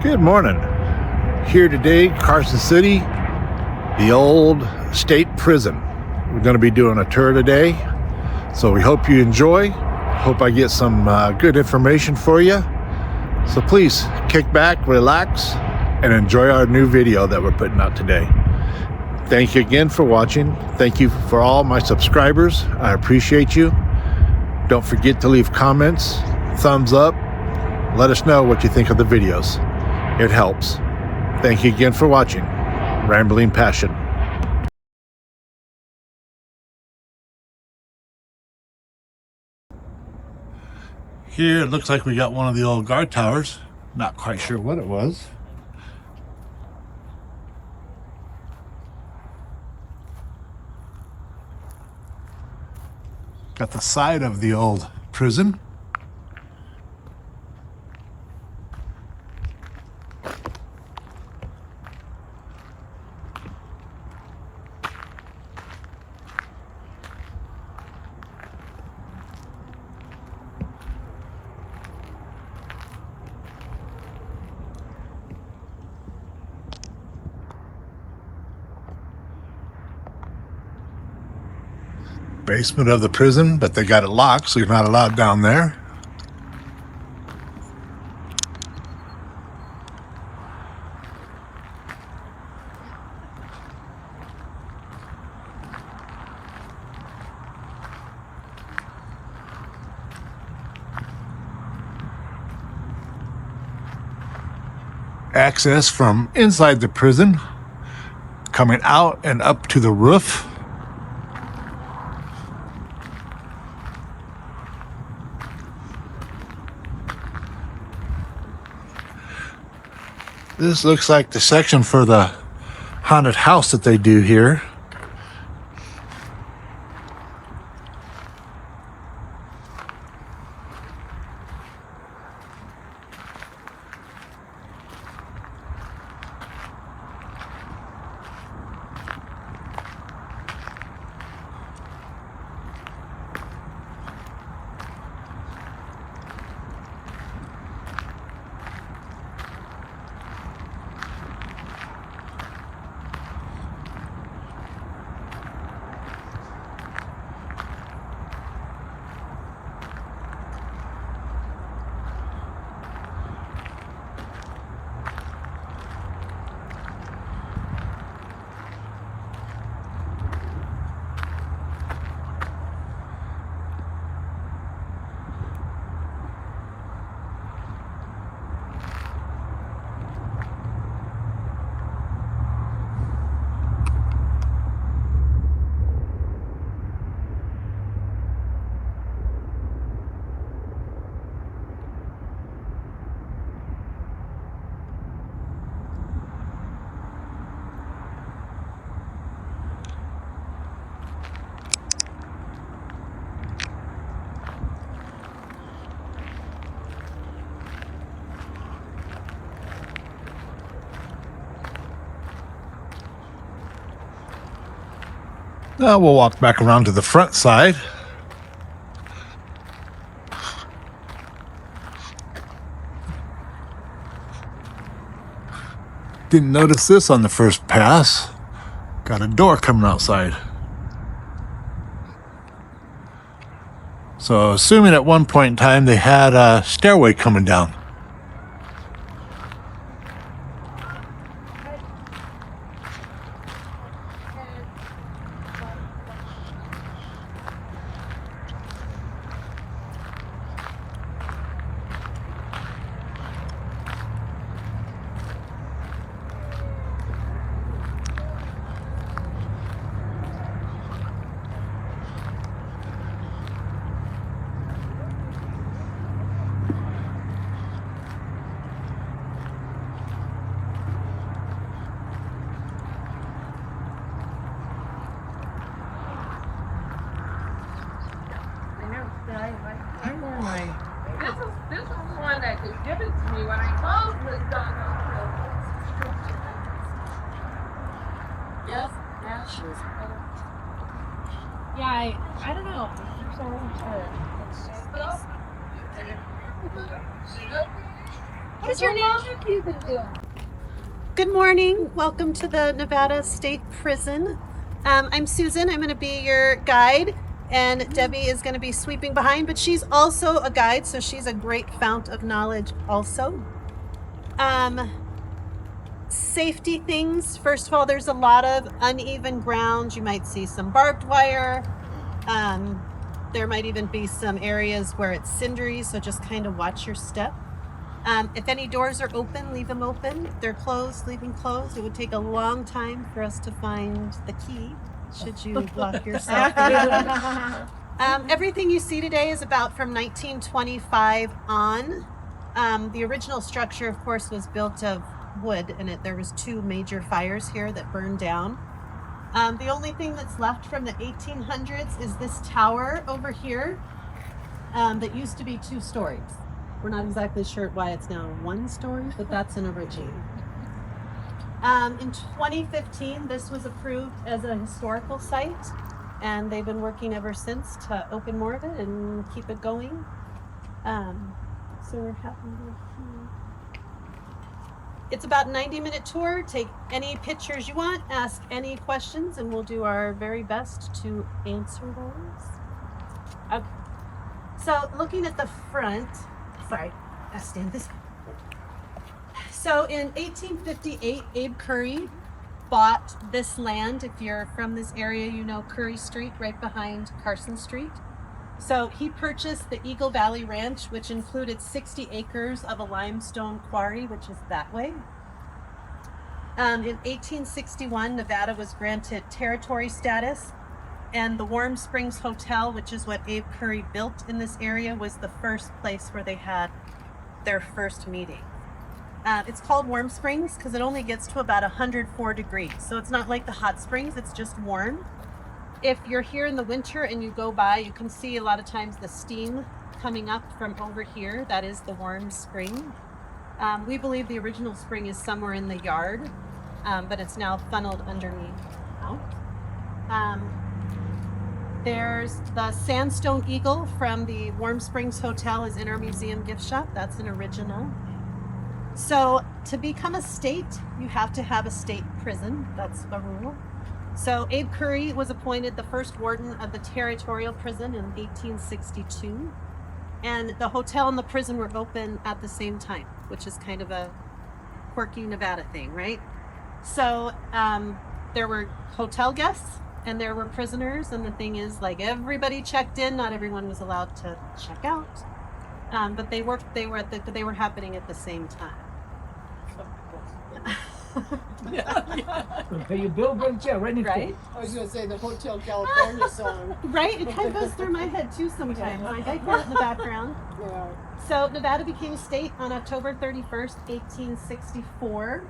Good morning. Here today, Carson City, the old state prison. We're going to be doing a tour today, so we hope you enjoy. Hope I get some good information for you. So please kick back, relax, and enjoy our new video that we're putting out today. Thank you again for watching. Thank you for all my subscribers. I appreciate you. Don't forget to leave comments, thumbs up. Let us know what you think of the videos. It helps. Thank you again for watching. Rambling Passion. Here it looks like we got one of the old guard towers. Not quite sure what it was. Got the side of the old prison. Basement of the prison, but they got it locked, so you're not allowed down there. Access from inside the prison, coming out and up to the roof. This looks like the section for the haunted house that they do here. Now we'll walk back around to the front side. Didn't notice this on the first pass. Got a door coming outside. So assuming at one point in time they had a stairway coming down. This is one that was given to me when I closed this done. Yes, yeah, I don't know. I'm sorry. What is is your name? You been doing? Good morning. Welcome to the Nevada State Prison. I'm Susan. I'm going to be your guide, and Debbie is going to be sweeping behind, but she's also a guide, so she's a great fount of knowledge also. Safety things. First of all, there's a lot of uneven ground. You might see some barbed wire. There might even be some areas where it's cindery, so just kind of watch your step. If any doors are open, leave them open. If they're closed, leave them closed. It would take a long time for us to find the key, should you lock yourself in. Everything you see today is about from 1925 on. The original structure, of course, was built of wood, and there was 2 major fires here that burned down. The only thing that's left from the 1800s is this tower over here that used to be 2 stories. We're not exactly sure why it's now 1 story, but that's an original. In 2015, this was approved as a historical site, and they've been working ever since to open more of it and keep it going. So we're happy. It's about a 90-minute tour. Take any pictures you want, ask any questions, and we'll do our very best to answer those. Okay. So looking at the front, sorry, I'll stand this. So in 1858, Abe Curry bought this land. If you're from this area, you know Curry Street right behind Carson Street. So he purchased the Eagle Valley Ranch, which included 60 acres of a limestone quarry, which is that way. In 1861, Nevada was granted territory status, and the Warm Springs Hotel, which is what Abe Curry built in this area, was the first place where they had their first meeting. It's called Warm Springs because it only gets to about 104 degrees. So it's not like the hot springs, it's just warm. If you're here in the winter and you go by, you can see a lot of times the steam coming up from over here. That is the warm spring. We believe the original spring is somewhere in the yard, but it's now funneled underneath. There's the Sandstone Eagle from the Warm Springs Hotel is in our museum gift shop. That's an original. So to become a state, you have to have a state prison. That's a rule. So Abe Curry was appointed the first warden of the territorial prison in 1862. And the hotel and the prison were open at the same time, which is kind of a quirky Nevada thing, right? So there were hotel guests and there were prisoners. And the thing is, like, everybody checked in. Not everyone was allowed to check out. But they were happening at the same time. Pay your bill, go to jail, right next Right? door. I was gonna say the Hotel California song. Right? It kind of goes through my head too sometimes. I like that in the background. Yeah. So Nevada became a state on October 31st, 1864.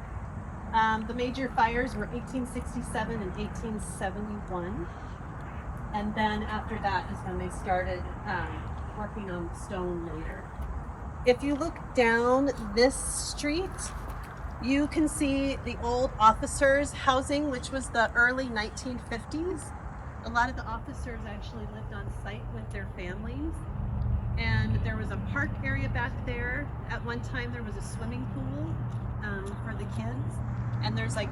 The major fires were 1867 and 1871. And then after that is when they started working on stone later. If you look down this street, you can see the old officers' housing, which was the early 1950s. A lot of the officers actually lived on site with their families. And there was a park area back there. At one time, there was a swimming pool for the kids. And there's like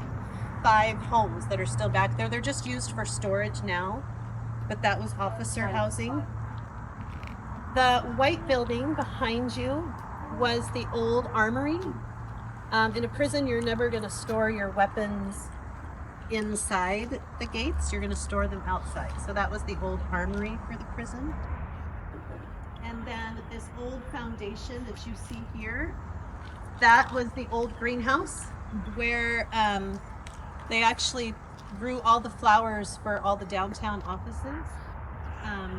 5 homes that are still back there. They're just used for storage now, but that was officer housing. The white building behind you was the old armory. In a prison, you're never going to store your weapons inside the gates. You're going to store them outside. So that was the old armory for the prison. And then this old foundation that you see here, that was the old greenhouse where they actually grew all the flowers for all the downtown offices.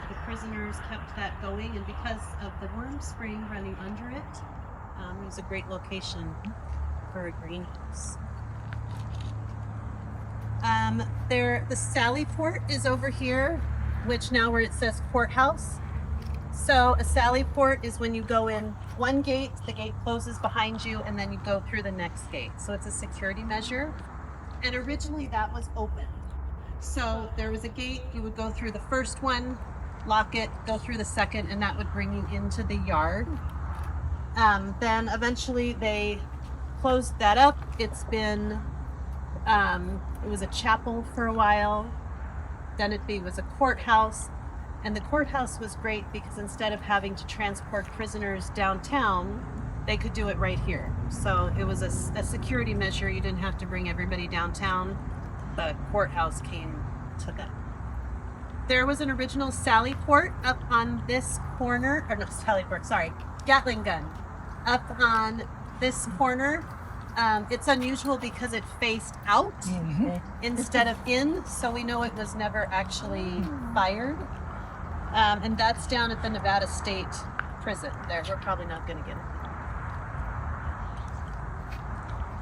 The prisoners kept that going, and because of the Warm Spring running under it, it was a great location for a greenhouse. The Sally Port is over here, which now where it says courthouse. So a Sally Port is when you go in one gate, the gate closes behind you, and then you go through the next gate. So it's a security measure. And originally that was open. So there was a gate, you would go through the first one, lock it, go through the second, and that would bring you into the yard. Then eventually they closed that up. It's been, it was a chapel for a while. Then it was a courthouse. And the courthouse was great because instead of having to transport prisoners downtown, they could do it right here. So it was a security measure. You didn't have to bring everybody downtown. The courthouse came to them. There was an original Sally Port up on this corner, or not Sally Port, sorry, Gatling gun up on this corner. It's unusual because it faced out instead of in, so we know it was never actually fired. And that's down at the Nevada State Prison. There, we're probably not going to get it.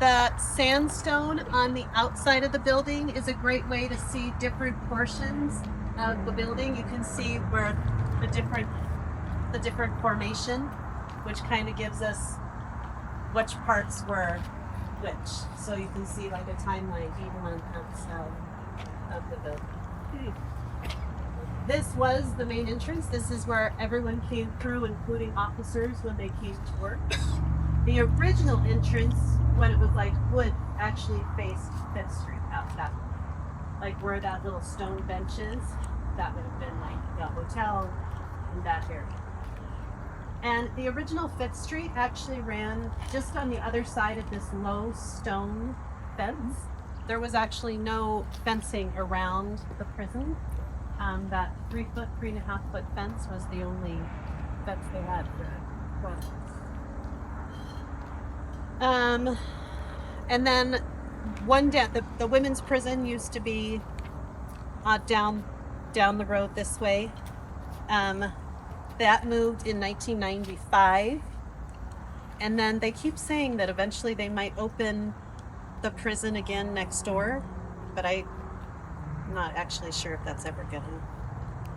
The sandstone on the outside of the building is a great way to see different portions of the building. You can see where the different formation, which kind of gives us which parts were which. So you can see like a timeline even on the outside of the building. This was the main entrance. This is where everyone came through, including officers when they came to work. The original entrance, when it was like wood, actually faced Fifth Street out that way. Like where that little stone bench is, that would have been like the hotel in that area. And the original Fifth Street actually ran just on the other side of this low stone fence. There was actually no fencing around the prison. That 3.5 foot fence was the only fence they had for prisoners. And then one down, the women's prison used to be down the road this way. That moved in 1995. And then they keep saying that eventually they might open the prison again next door, but I'm not actually sure if that's ever going to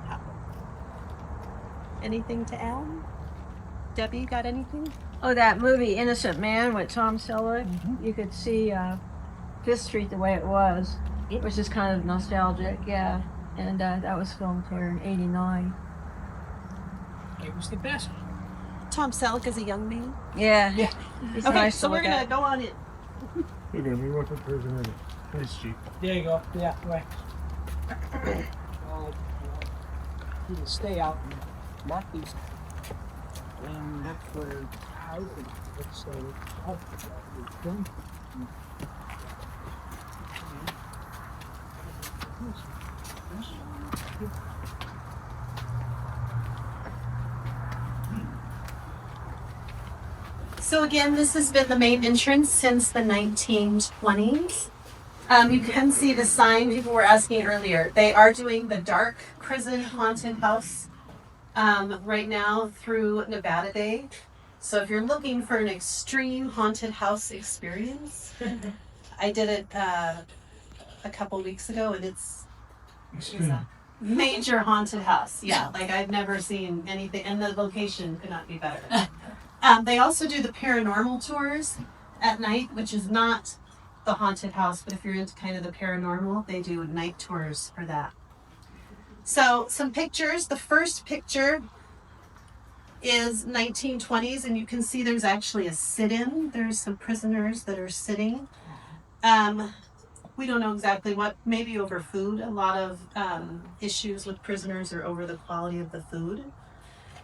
happen. Anything to add? Debbie, got anything? Oh, that movie Innocent Man with Tom Selleck. You could see Fifth Street the way it was, which is kind of nostalgic, yeah. And that was filmed here in '89. It was the best. Tom Selleck is a young man. Yeah. Yeah. He's Okay, nice so to we're look gonna at. go on in. We're gonna be working prison in Fifth Street. There you go. Yeah, right. You can stay out in Matthews. And that's where I would say, oh, it's done. So again, this has been the main entrance since the 1920s. You can see the sign people were asking earlier. They are doing the dark prison haunted house right now through Nevada Day. So if you're looking for an extreme haunted house experience, I did it a couple weeks ago, and it's a major haunted house. Yeah, like I've never seen anything, and the location could not be better. They also do the paranormal tours at night, which is not the haunted house, but if you're into kind of the paranormal, they do night tours for that. So some pictures. The first picture is 1920s, and you can see there's actually a sit-in. There's some prisoners that are sitting. We don't know exactly what, maybe over food. A lot of issues with prisoners are over the quality of the food.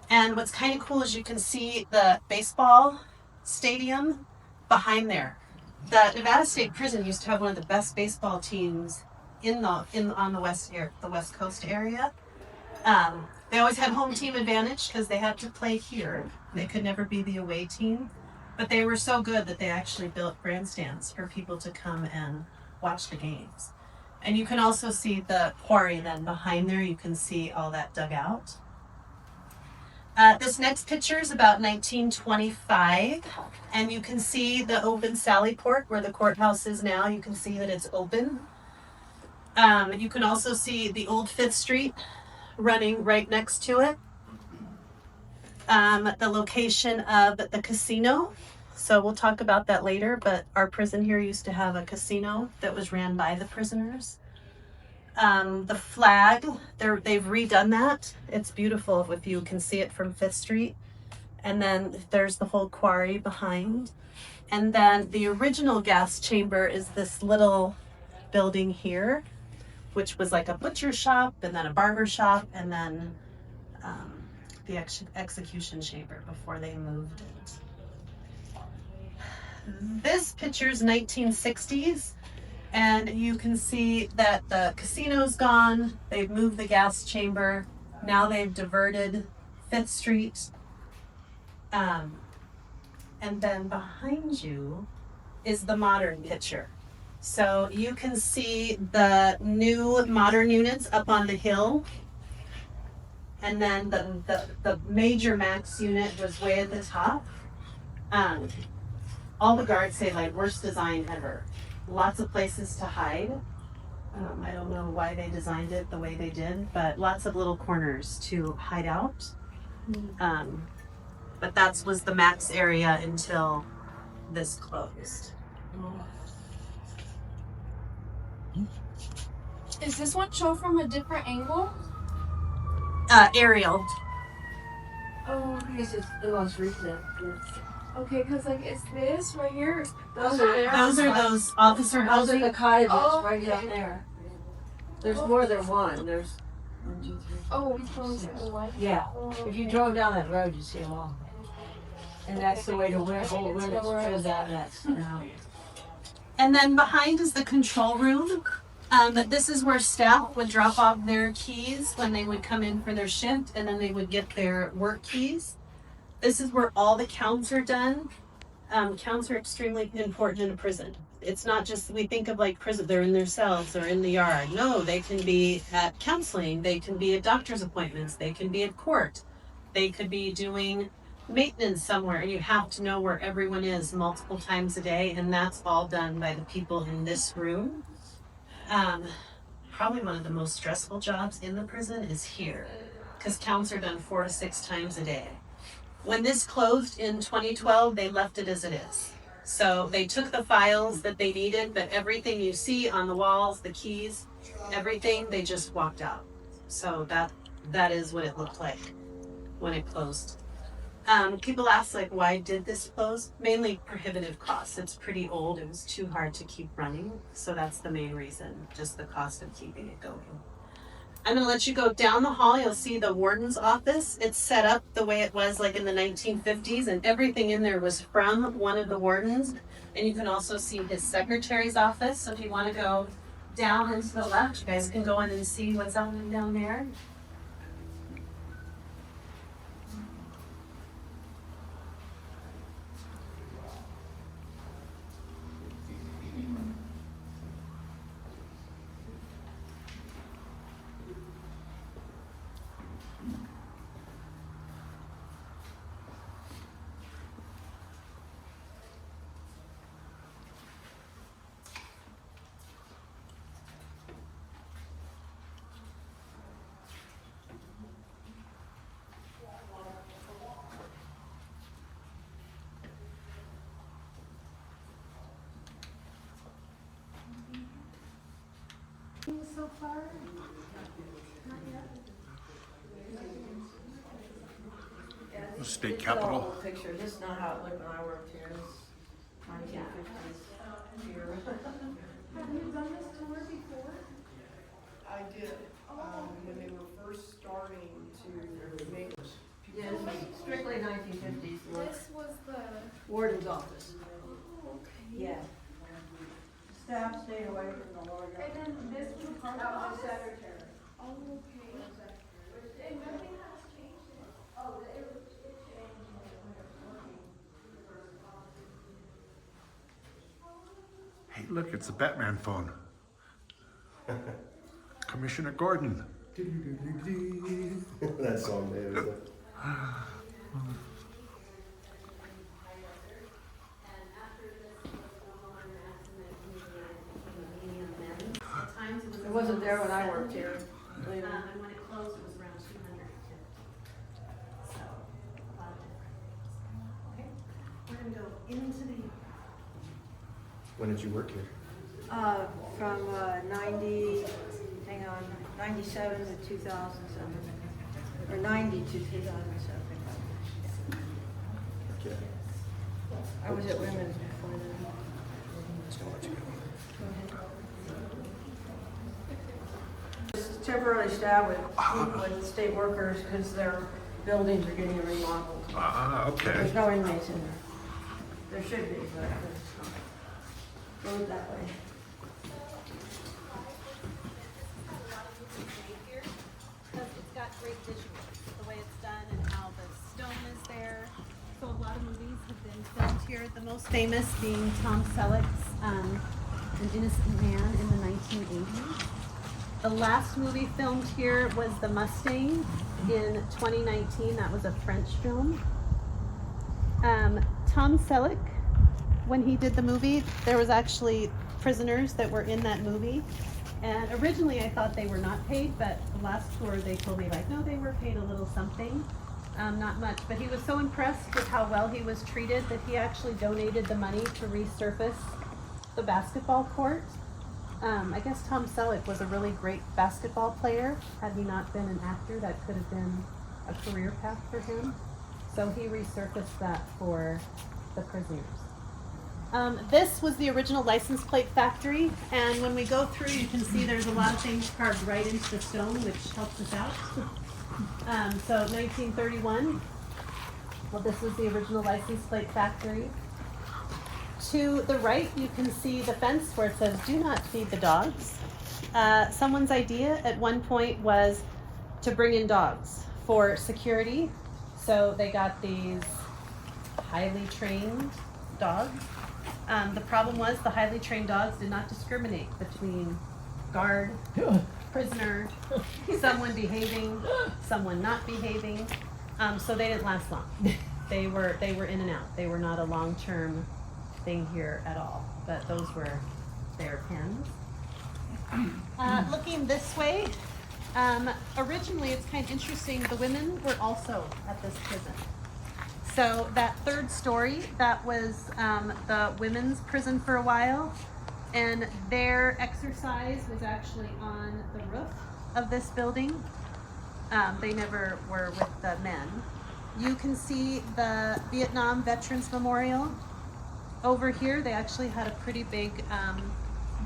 And what's kind of cool is you can see the baseball stadium behind there. The Nevada State Prison used to have one of the best baseball teams on the West Coast area. They always had home team advantage because they had to play here. They could never be the away team, but they were so good that they actually built grandstands for people to come and watch the games. And you can also see the quarry then behind there. You can see all that dug out. This next picture is about 1925, and you can see the open Sally Port where the courthouse is now. You can see that it's open. You can also see the old Fifth Street running right next to it. The location of the casino. So we'll talk about that later, but our prison here used to have a casino that was ran by the prisoners. The flag, they've redone that. It's beautiful if you can see it from Fifth Street. And then there's the whole quarry behind. And then the original gas chamber is this little building here, which was like a butcher shop and then a barber shop and then the execution chamber before they moved it. This picture's 1960s, and you can see that the casino's gone. They've moved the gas chamber. Now they've diverted 5th Street. And then behind you is the modern picture. So you can see the new modern units up on the hill. And then the major max unit was way at the top. All the guards say like worst design ever. Lots of places to hide. I don't know why they designed it the way they did, but lots of little corners to hide out. But that was the max area until this closed. Is this one shown from a different angle? Aerial. Oh, I guess it's the most recent. Okay, because like it's this right here. Those are there. Those are those officer Those are housing. the cottages Oh, right down there. There's more than one. There's 1, 2, 3. Oh, which one's the one? Yeah. If you drove down that road, you'd see them all. And that's the way to hold limits for that next. And then behind is the control room. This is where staff would drop off their keys when they would come in for their shift, and then they would get their work keys. This is where all the counts are done. Counts are extremely important in a prison. It's not just, we think of like prison, they're in their cells or in the yard. No, they can be at counseling, they can be at doctor's appointments, they can be at court, they could be doing maintenance somewhere, and you have to know where everyone is multiple times a day, and that's all done by the people in this room. Probably one of the most stressful jobs in the prison is here, because counts are done 4 to 6 times a day. When this closed in 2012, they left it as it is. So they took the files that they needed, but everything you see on the walls, the keys, everything, they just walked out. So that is what it looked like when it closed. People ask like, why did this close? Mainly prohibitive costs. It's pretty old. It was too hard to keep running. So that's the main reason, just the cost of keeping it going. I'm gonna let you go down the hall. You'll see the warden's office. It's set up the way it was like in the 1950s, and everything in there was from one of the wardens. And you can also see his secretary's office. So if you want to go down and to the left, you guys can go in and see what's on down there. So far? Not yet. State Capitol. Picture. This is not how it looked when I worked here. It's 1950s here. Have you done this tour before? I did, when they were first starting to make. Yeah, this was strictly 1950s. This was the. Warden's office. Oh, okay. Yeah. Staff stayed away from the lawyer. And then this was part of the secretary. Oh, okay. And nothing has changed. Oh, it changed. Hey, look, it's a Batman phone. Commissioner Gordon. That song there. It wasn't there when I worked here. And when it closed, it was around 200 kids. So, a lot of different. Okay, we're gonna go into the. When did you work here? From 97 to 2007. Or 90 to 2007. Yeah. I was at women's before then. Just gonna let you go. It's temporarily staffed with state workers because their buildings are getting remodeled. Ah, okay. There's no inmates in there. There should be, but there's not. Goes that way. Because it's got great visuals, the way it's done and how the stone is there. So a lot of movies have been filmed here. The most famous being Tom Selleck's An Innocent Man in the 1980s. The last movie filmed here was The Mustang in 2019. That was a French film. Tom Selleck, when he did the movie, there was actually prisoners that were in that movie. And originally I thought they were not paid, but the last tour they told me like, no, they were paid a little something, not much. But he was so impressed with how well he was treated that he actually donated the money to resurface the basketball court. I guess Tom Selleck was a really great basketball player. Had he not been an actor, that could have been a career path for him. So he resurfaced that for the prisoners. This was the original license plate factory, and when we go through, you can see there's a lot of things carved right into the stone, which helps us out. So 1931, well, this was the original license plate factory. To the right, you can see the fence where it says, "Do not feed the dogs." Someone's idea at one point was to bring in dogs for security. So they got these highly trained dogs. The problem was the highly trained dogs did not discriminate between guard, prisoner, someone behaving, someone not behaving. So they didn't last long. They were in and out. They were not a long-term thing here at all, but those were their pens. Looking this way, originally it's kind of interesting, the women were also at this prison. So that third story, that was the women's prison for a while, and their exercise was actually on the roof of this building. They never were with the men. You can see the Vietnam Veterans Memorial. Over here, they actually had a pretty big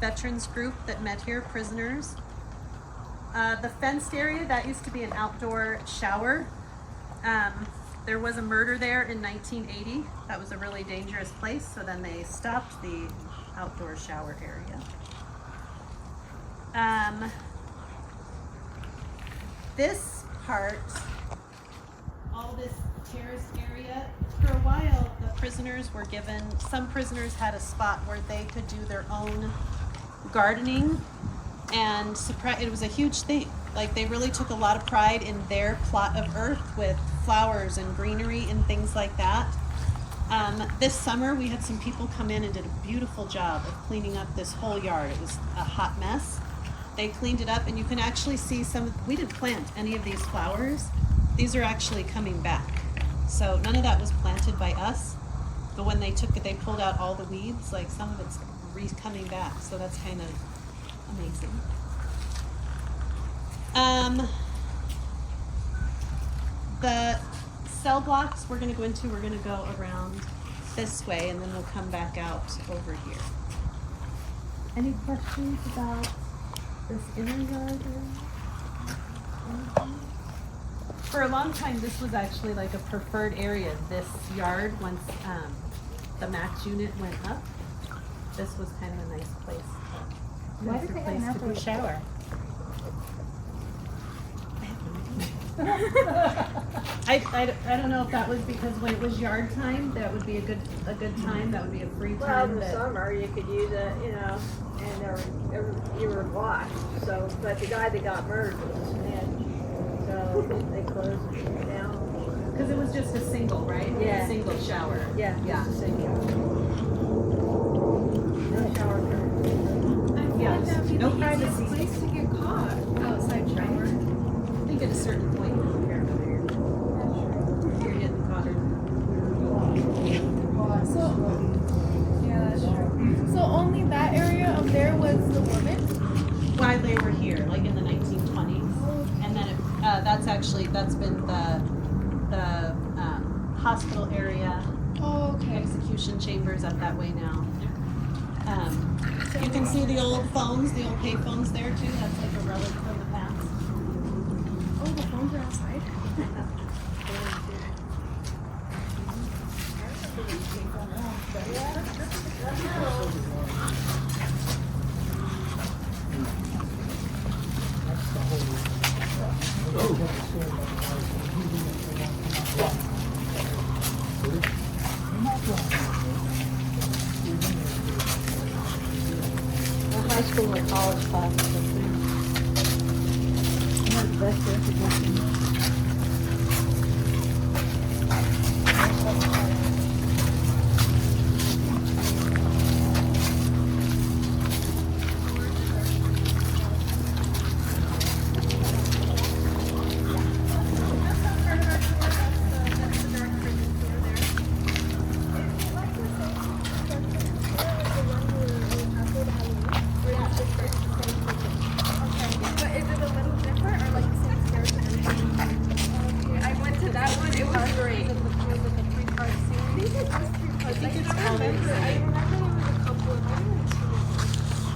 veterans group that met here, prisoners. The fenced area, that used to be an outdoor shower. There was a murder there in 1980. That was a really dangerous place, so then they stopped the outdoor shower area. This part, all this terraced area, for a while the prisoners were given, some prisoners had a spot where they could do their own gardening, and it was a huge thing. Like, they really took a lot of pride in their plot of earth with flowers and greenery and things like that. This summer we had some people come in and did a beautiful job of cleaning up this whole yard. It was a hot mess. They cleaned it up, and you can actually see we didn't plant any of these flowers. These are actually coming back. So none of that was planted by us, but when they took it, they pulled out all the weeds, like some of it's coming back. So that's kind of amazing. The cell blocks we're going to go around this way, and then we'll come back out over here. Any questions about this inner yard? For a long time, this was actually like a preferred area, this yard, once the max unit went up. This was kind of a nice place. Why did they have an outdoor shower? I don't know if that was because when it was yard time, that would be a good time. That would be a free Well, time. in the summer, you could use it, and you were washed. So, but the guy that got murdered was a snitch. So they closed it down. Because it was just a single, right? Yeah. A single shower. Yeah. Yeah. Just a single. No shower curtain. Yes. No privacy. Place to get caught outside shower. I think at a certain point, you're getting caught. Yeah, that's true. So only that area up there was the women? While they were here, like in the 1920s, and then that's been the hospital area Oh, okay. Execution chambers up that way now. You can see the old phones, the old pay phones there too. That's like a relic from the past. Oh, the phones are outside. The high school or college classes up there. That's it. But is it a little different or like the same stairs and everything? Okay, I went to that one. It was great. Was it the three-part series? I think it was three parts. I can't remember. I remember there was a couple of them.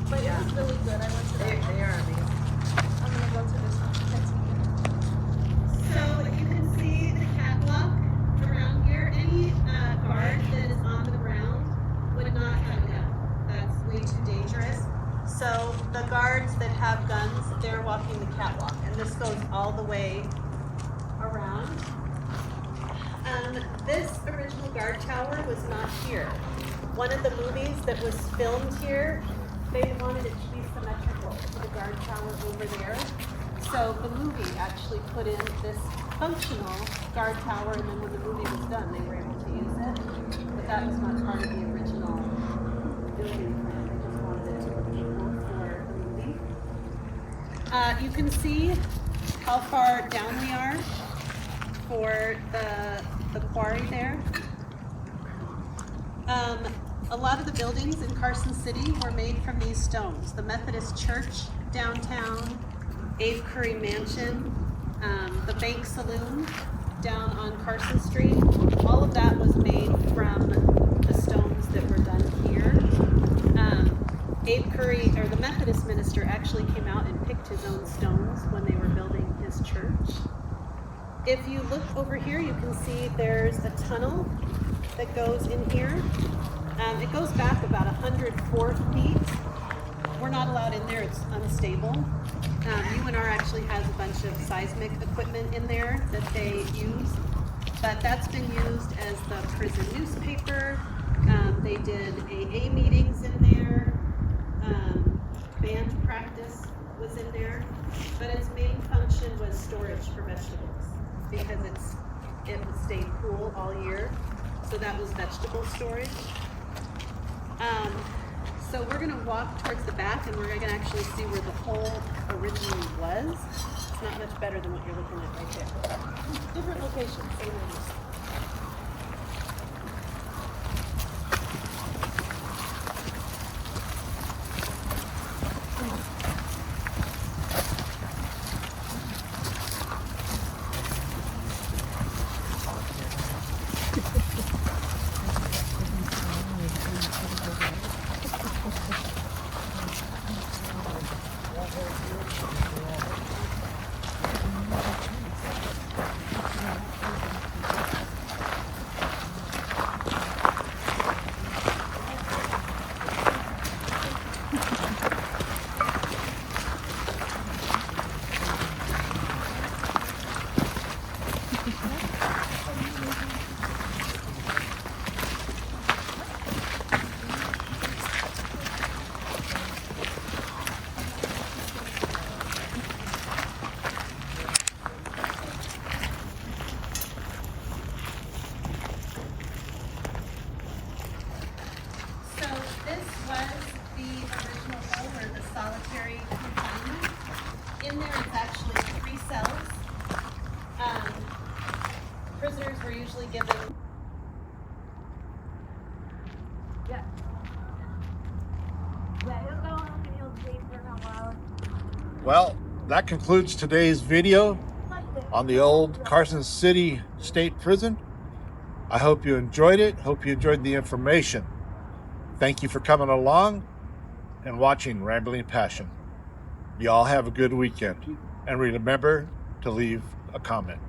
But it was really good. I went to that. They are amazing. I'm gonna go to this one next weekend. So you can see the catwalk around here. Any guard that is on the ground would not have a gun. That's way too dangerous. So the guards that have guns, they're walking the catwalk, and this goes all the way around. This original guard tower was not here. One of the movies that was filmed here, they wanted it to be symmetrical to the guard tower over there. So the movie actually put in this functional guard tower, and then when the movie was done, they were able to use it. But that was not part of the original building plan. They just wanted it to look equal for the movie. You can see how far down we are for the quarry there. A lot of the buildings in Carson City were made from these stones. The Methodist Church downtown, Abe Curry Mansion, the Bank Saloon down on Carson Street, all of that was made from the stones that were done here. Abe Curry, or the Methodist minister, actually came out and picked his own stones when they were building his church. If you look over here, you can see there's a tunnel that goes in here. It goes back about 104 feet. We're not allowed in there, it's unstable. UNR actually has a bunch of seismic equipment in there that they use, but that's been used as the prison newspaper. They did AA meetings in there. Band practice was in there, but its main function was storage for vegetables because it stayed cool all year. So that was vegetable storage. So we're gonna walk towards the back and we're gonna actually see where the hole originally was. It's not much better than what you're looking at right there. Different locations, same idea. In there, it's actually 3 cells. Prisoners were usually given. Yeah. Yeah, it'll go on and you'll see for a while. Well, that concludes today's video on the old Carson City State Prison. I hope you enjoyed it. Hope you enjoyed the information. Thank you for coming along and watching Rambling Passion. You all have a good weekend. And remember to leave a comment.